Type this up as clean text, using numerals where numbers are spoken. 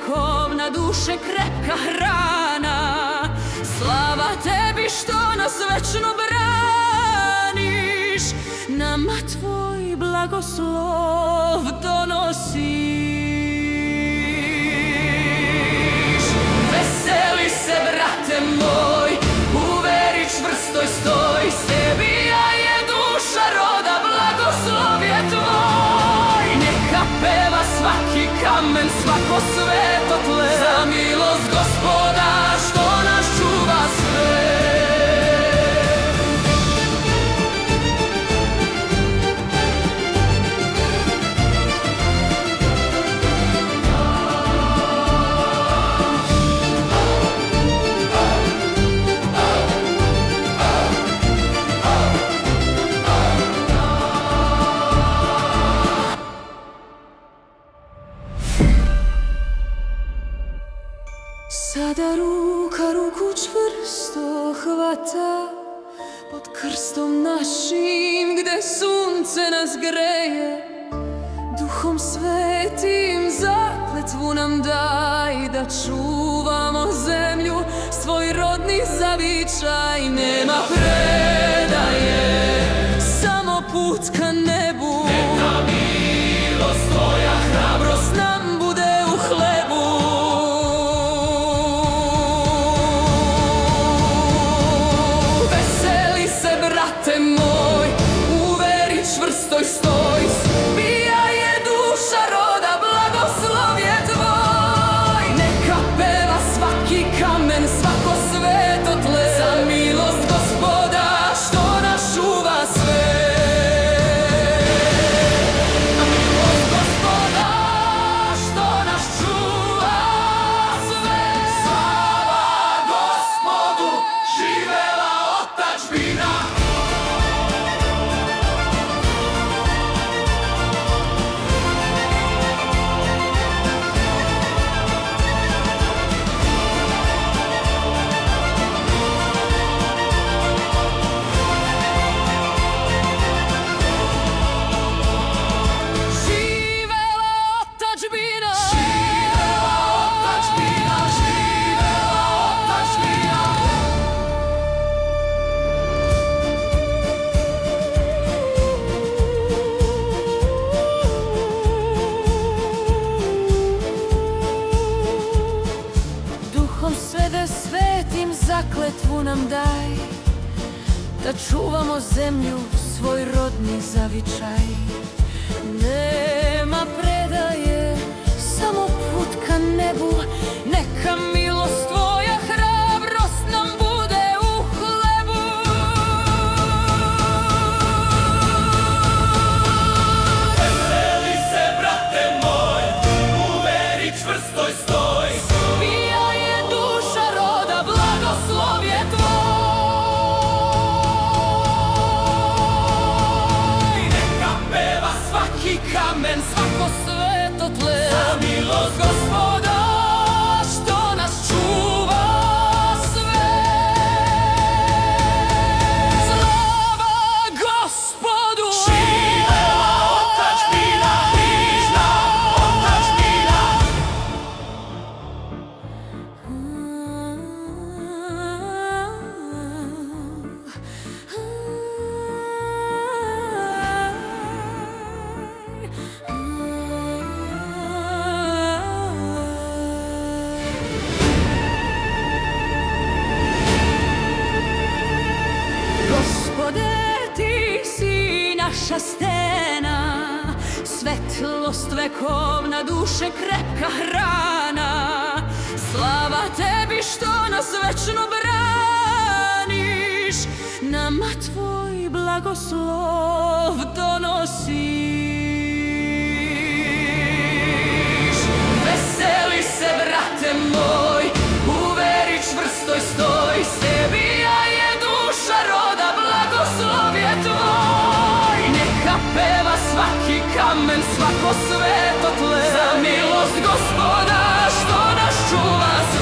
vekovna, duše krepka hrana. Slava tebi što nas večno braniš, nama tvoj blagoslov donosiš. Veseli se, brate moj, u veri čvrstoj stoj, sebija je duša roda, blagoslov je tvoj. Neka peva svaki kamen, svako sveto tle, za milost Gospoda što nas čuva sve. Sada ruka ruku čvrsto hvata pod krstom našim, gde sunce nas greje. Duhom svetim zakletvu nam daj, da čuvamo zemlju, svoj rodni zavičaj. Nema predaje, samo put ka nebu. Neka milost tvoja, hrabrost nam bude u hlebu. Brate moj, u veri čvrstoj stoj, sebija je duša roda, blagoslov je tvoj. Neka peva svaki kamen, svako sveto tle, za milost Gospoda što nas čuva sve. Za milost Gospoda što nas čuva sve. Slava Gospodu, živela otadžbina. Svetim zakletvu nam daj, da čuvamo zemlju, svoj rodni zavičaj. Nema predaje, samo put ka nebu. Neka milost tvoja, hrabrost nam bude u hlebu. Veseli se, brate moj, u veri čvrstoj stoj, sebija je duša roda, blagoslov je tvoj. Neka peva svaki kamen, svako sveto tle, za milost Gospoda što nas čuva sve. Slava Gospodu! Živela otadžbina, brižna otadžbina. Gospode, ti si naša stena, svetlost vekovna, duše krepka hrana. Slava tebi što nas večno braniš, nama tvoj blagoslov donosiš. Veseli se, brate moj, u veri čvrstoj stoj, sebija je duša roda, blagoslov je tvoj. Neka peva svaki kamen, svako sveto tle, za milost Gospoda što nas čuva sve.